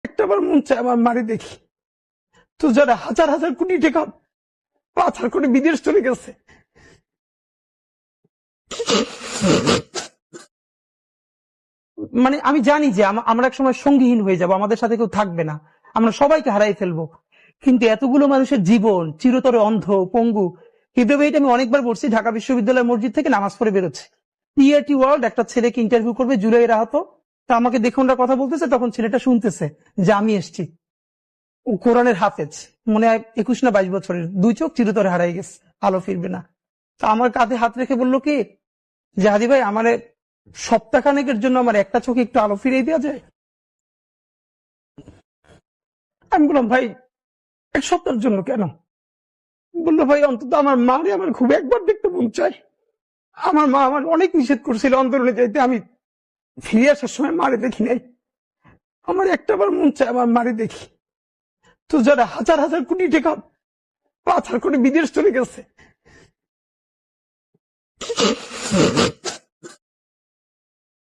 একটাবার মন চায় আমার মারে দেখি। তো যারা হাজার হাজার কোটি টাকা পাচার করে বিদেশ চলে গেছে, মানে আমি জানি যে আমরা এক সময় সঙ্গীহীন হয়ে যাব, আমাদের সাথে কেউ থাকবে না, আমরা সবাইকে হারাই ফেলবো, কিন্তু এতগুলো মানুষের জীবন চিরতরে অন্ধ পঙ্গু। কিন্তু এটা আমি অনেকবার বলছি, ঢাকা বিশ্ববিদ্যালয়ের মসজিদ থেকে নামাজ পড়ে বেরোচ্ছে, টিআরটি ওয়ার্ল্ড একটা ছেলেকে ইন্টারভিউ করবে জুলাইয়ের আহত, তা আমাকে দেখে ওরা কথা বলতেছে, তখন ছেলেটা শুনতেছে যে আমি এসছি, ও কোরআনের হাফেজ, মনে হয় 21 না 22 বছরের, 2 চোখ চিরতরে হারাই গেছে, আলো ফিরবে না। তা আমার কাঁধে হাত রেখে বললো কি যে হাদি ভাই, আমার সপ্তাহখানেকের জন্য আমার একটা চোখে একটু আলো ফিরিয়ে দেওয়া যায়। আমি বললাম ভাই, 1 সপ্তাহের জন্য কেন? বললো ভাই, অন্তত আমার মারে আমার খুব একবার দেখতে মন চায়। আমার মা আমার অনেক নিষেধ করছিল অন্তরণে যাইতে, আমি ফিরে আসার সময় মারে দেখি নাই, আমার একটাবার মন চায় আমার মারে দেখি। তো যারা হাজার হাজার কোটি টাকা পাচার করে বিদেশ চলে গেছে,